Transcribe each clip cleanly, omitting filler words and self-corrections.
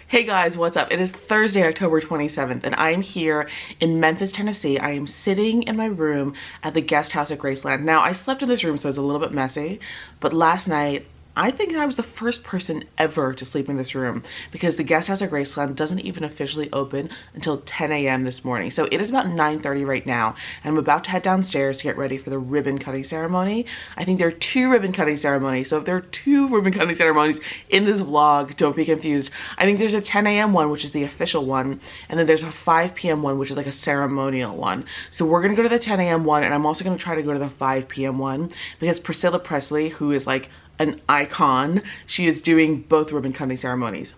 Hey guys, what's up? It is Thursday, October 27th, and I am here in Memphis, Tennessee. I am sitting in my room at the guest house at Graceland. Now, I slept in this room, so it's a little bit messy, but last night, I think I was the first person ever to sleep in this room because the guest house at Graceland doesn't even officially open until 10 a.m. this morning. So it is about 9:30 right now, and I'm about to head downstairs to get ready for the ribbon cutting ceremony. I think there are two ribbon cutting ceremonies. So if there are two ribbon cutting ceremonies in this vlog, don't be confused. I think there's a 10 a.m. one, which is the official one, and then there's a 5 p.m. one, which is like a ceremonial one. So we're gonna go to the 10 a.m. one, and I'm also gonna try to go to the 5 p.m. one because Priscilla Presley, who is like an icon, she is doing both ribbon cutting ceremonies.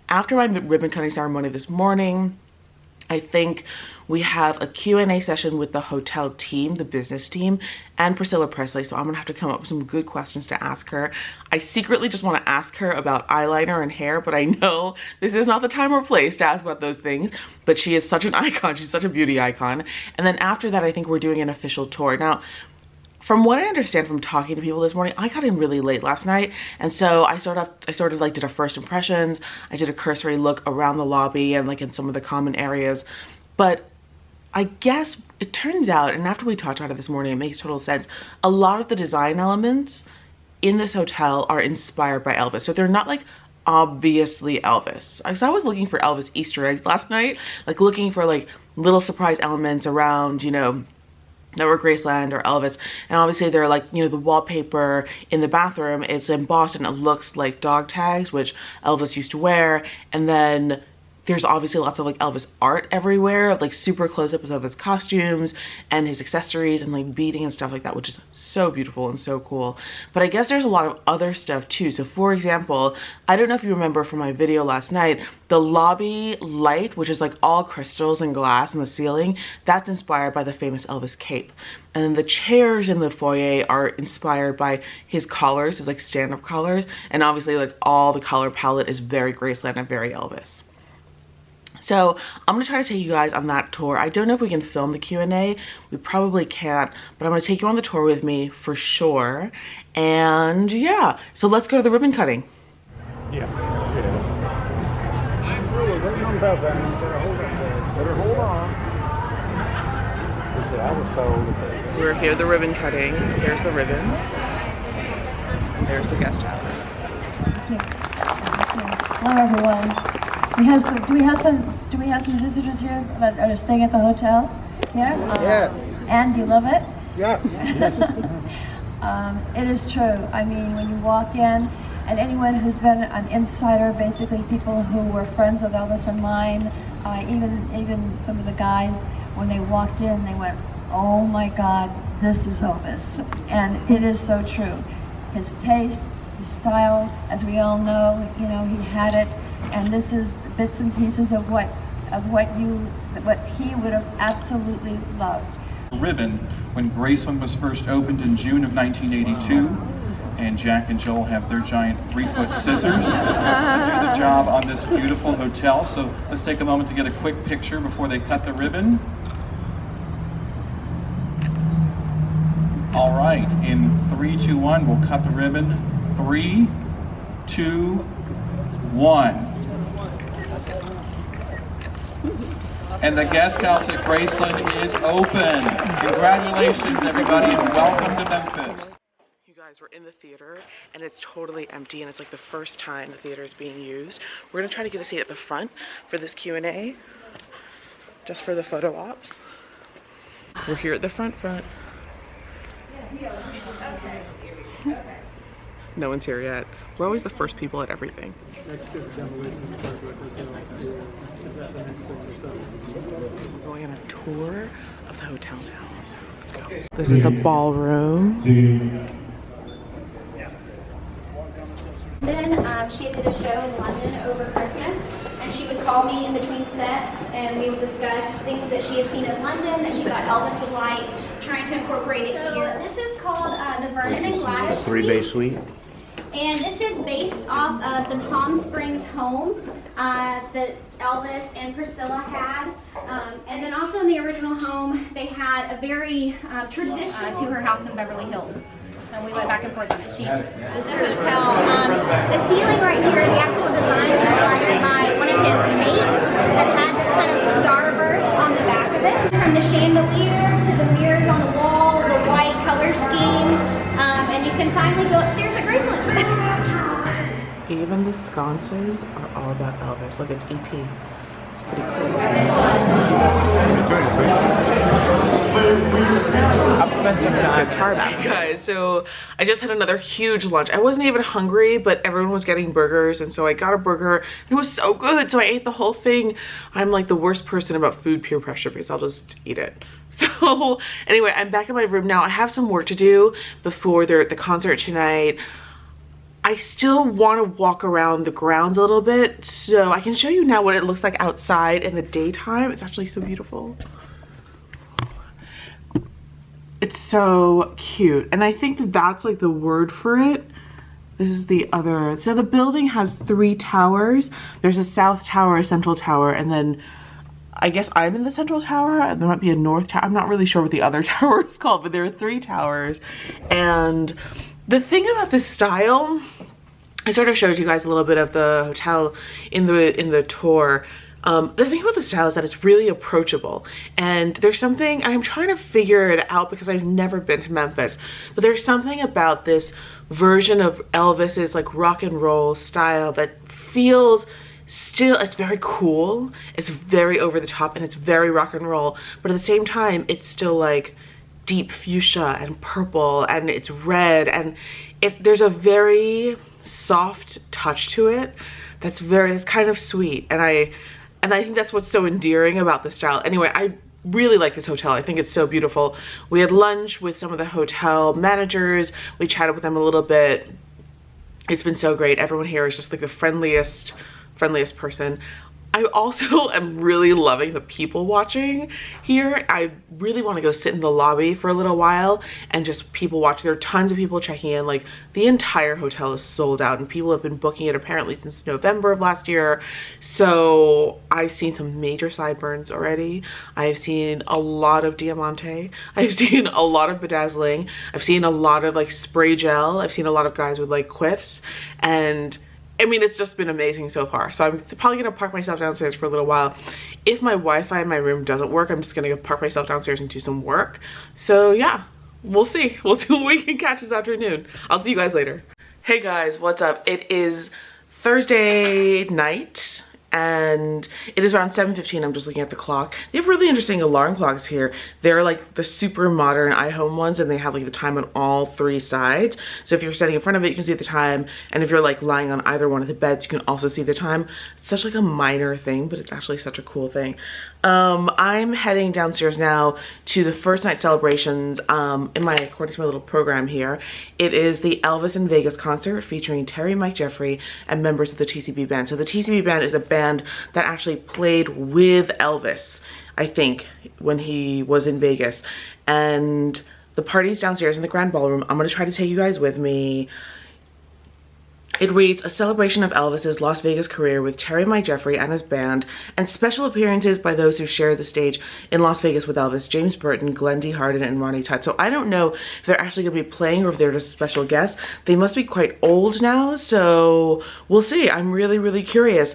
After my ribbon cutting ceremony this morning, I think we have a Q&A session with the hotel team, the business team, and Priscilla Presley. So I'm gonna have to come up with some good questions to ask her. I secretly just want to ask her about eyeliner and hair, but I know this is not the time or place to ask about those things, but she is such an icon. She's such a beauty icon. And then after that, I think we're doing an official tour. Now, from what I understand from talking to people this morning, I got in really late last night, and so I sort of like did a first impressions. I did a cursory look around the lobby and like in some of the common areas, but I guess it turns out, and after we talked about it this morning, it makes total sense. A lot of the design elements in this hotel are inspired by Elvis, so they're not like obviously Elvis. So I was looking for Elvis Easter eggs last night, like looking for like little surprise elements around, you know, that were Graceland or Elvis. And obviously they're like, you know, the wallpaper in the bathroom, it's embossed and it looks like dog tags, which Elvis used to wear. And then there's obviously lots of like Elvis art everywhere of like super close-ups of his costumes and his accessories and like beading and stuff like that, which is so beautiful and so cool. But I guess there's a lot of other stuff too. So for example, I don't know if you remember from my video last night, the lobby light, which is like all crystals and glass in the ceiling, that's inspired by the famous Elvis cape. And then the chairs in the foyer are inspired by his collars, his like stand-up collars. And obviously like all the color palette is very Graceland and very Elvis. So I'm gonna try to take you guys on that tour. I don't know if we can film the Q&A. We probably can't, but I'm gonna take you on the tour with me for sure. And yeah, so let's go to the ribbon cutting. Yeah. I'm really waiting on that. Better hold on. I was told. We're here at the ribbon cutting. Here's the ribbon. And there's the guest house. Thank you. Hello everyone. Do we have some visitors here that are staying at the hotel? Yeah? Yeah. And do you love it? Yes. It is true. I mean, when you walk in, and anyone who's been an insider, basically people who were friends of Elvis and mine, even some of the guys, when they walked in, they went, oh my God, this is Elvis. And it is so true. His taste, his style, as we all know, you know, he had it. And this is bits and pieces of what he would have absolutely loved. Ribbon when Graceland was first opened in June of 1982, and Jack and Joel have their giant 3-foot scissors to do the job on this beautiful hotel. So let's take a moment to get a quick picture before they cut the ribbon. All right, in 3, 2, 1, we'll cut the ribbon. 3, 2, 1. And the guest house at Graceland is open. Congratulations, everybody, and welcome to Memphis. You guys, we're in the theater, and it's totally empty, and it's like the first time the theater is being used. We're gonna try to get a seat at the front for this Q&A, just for the photo ops. We're here at the front. No one's here yet. We're always the first people at everything. We're going on a tour of the hotel now, so let's go. This is the ballroom. Then she did a show in London over Christmas, and she would call me in between sets, and we would discuss things that she had seen in London that she thought Elvis would like, trying to incorporate it here. This is called the Vernon and Gladys Suite. 3-bay suite. And this is based off of the Palm Springs home that Elvis and Priscilla had. And then also in the original home, they had a very traditional to her house in Beverly Hills. And we went back and forth on it. This hotel, the ceiling right here, the actual design is inspired by one of his even the sconces are all about Elvis. Look, it's EP. It's pretty cool. Guitar basket. Guys, so I just had another huge lunch. I wasn't even hungry, but everyone was getting burgers, and so I got a burger, and it was so good, so I ate the whole thing. I'm like the worst person about food peer pressure because I'll just eat it. So anyway, I'm back in my room now. I have some work to do before they're at the concert tonight. I still want to walk around the grounds a little bit, so I can show you now what it looks like outside in the daytime. It's actually so beautiful. It's so cute, and I think that that's like the word for it. This is the other, so the building has 3 towers. There's a south tower, a central tower, and then I guess I'm in the central tower, and there might be a north tower. I'm not really sure what the other tower is called, but there are 3 towers. And the thing about this style, I sort of showed you guys a little bit of the hotel in the tour. The thing about the style is that it's really approachable, and there's something, I'm trying to figure it out because I've never been to Memphis, but there's something about this version of Elvis's like rock and roll style that feels still, it's very cool, it's very over the top, and it's very rock and roll, but at the same time it's still like deep fuchsia and purple, and it's red, and there's a very soft touch to it that's kind of sweet, and I think that's what's so endearing about the style. Anyway, I really like this hotel. I think it's so beautiful. We had lunch with some of the hotel managers. We chatted with them a little bit. It's been so great. Everyone here is just like the friendliest person. I also am really loving the people watching here. I really want to go sit in the lobby for a little while and just people watch. There are tons of people checking in. Like the entire hotel is sold out, and people have been booking it apparently since November of last year. So I've seen some major sideburns already. I've seen a lot of diamante. I've seen a lot of bedazzling. I've seen a lot of like spray gel. I've seen a lot of guys with like quiffs, and I mean, it's just been amazing so far. So I'm probably gonna park myself downstairs for a little while. If my Wi-Fi in my room doesn't work, I'm just gonna go park myself downstairs and do some work. So yeah, we'll see. We'll see what we can catch this afternoon. I'll see you guys later. Hey guys, what's up? It is Thursday night, and it is around 7:15. I'm just looking at the clock. They have really interesting alarm clocks here. They're like the super modern iHome ones, and they have like the time on all 3 sides. So if you're sitting in front of it, you can see the time, and if you're like lying on either one of the beds, you can also see the time. It's such like a minor thing, but it's actually such a cool thing. I'm heading downstairs now to the first night celebrations according to my little program here. It is the Elvis in Vegas concert featuring Terry, Mike Jeffrey, and members of the TCB band. So the TCB band is a band that actually played with Elvis, I think, when he was in Vegas. And the party's downstairs in the grand ballroom. I'm gonna try to take you guys with me. It reads, a celebration of Elvis's Las Vegas career with Terry, Mike Jeffrey and his band, and special appearances by those who share the stage in Las Vegas with Elvis, James Burton, Glenn D. Hardin, and Ronnie Tutt. So I don't know if they're actually gonna be playing or if they're just special guests. They must be quite old now, so we'll see. I'm really, really curious.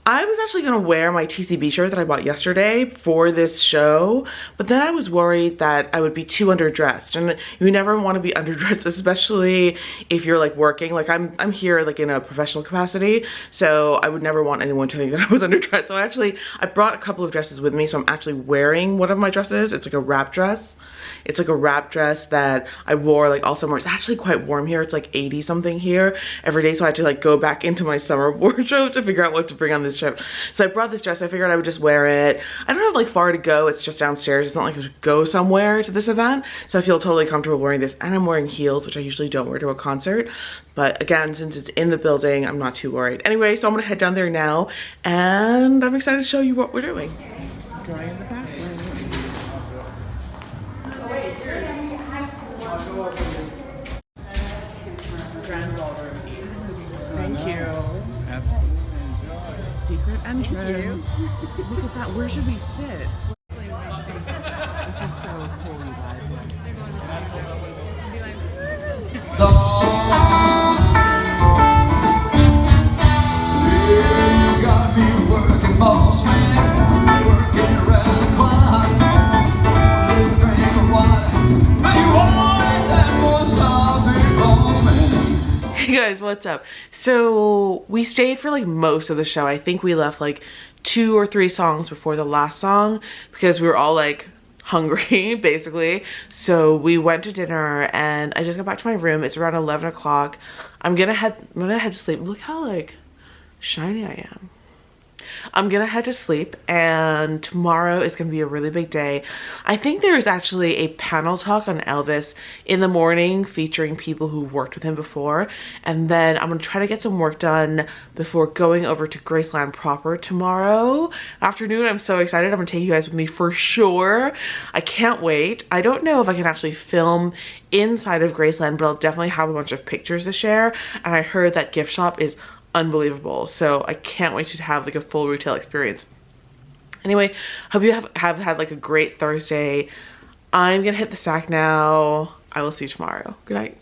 I was actually gonna wear my TCB shirt that I bought yesterday for this show, but then I was worried that I would be too underdressed, and you never want to be underdressed, especially if you're like working. Like I'm here like in a professional capacity, so I would never want anyone to think that I was underdressed. So I brought a couple of dresses with me, so I'm actually wearing one of my dresses. It's like a wrap dress. It's like a wrap dress that I wore like all summer. It's actually quite warm here. It's like 80 something here every day, so I had to like go back into my summer wardrobe to figure out what to bring on this trip. So I brought this dress. I figured I would just wear it. I don't have like far to go. It's just downstairs. It's not like I should go somewhere to this event, so I feel totally comfortable wearing this. And I'm wearing heels, which I usually don't wear to a concert, but again, since it's in the building, I'm not too worried. Anyway, so I'm gonna head down there now, and I'm excited to show you what we're doing. Going in the bathroom. Grand ballroom. Thank you. Absolutely. Secret entrance. Look at that. Where should we sit? This is so cool, you guys. You got me working, boss man, working around the clock. Little drink of water, but you wanted that more solid, boss man. Hey guys, what's up? So we stayed for like most of the show. I think we left like 2 or 3 songs before the last song because we were all like hungry basically. So we went to dinner and I just got back to my room. It's around 11 o'clock. I'm gonna head to sleep. Look how like shiny I am. I'm gonna head to sleep, and tomorrow is gonna be a really big day. I think there is actually a panel talk on Elvis in the morning featuring people who worked with him before, and then I'm gonna try to get some work done before going over to Graceland proper tomorrow afternoon. I'm so excited. I'm gonna take you guys with me for sure. I can't wait. I don't know if I can actually film inside of Graceland, but I'll definitely have a bunch of pictures to share, and I heard that gift shop is unbelievable, so I can't wait to have like a full retail experience. Anyway, hope you have had like a great Thursday. I'm gonna hit the sack now. I will see you tomorrow. Good night.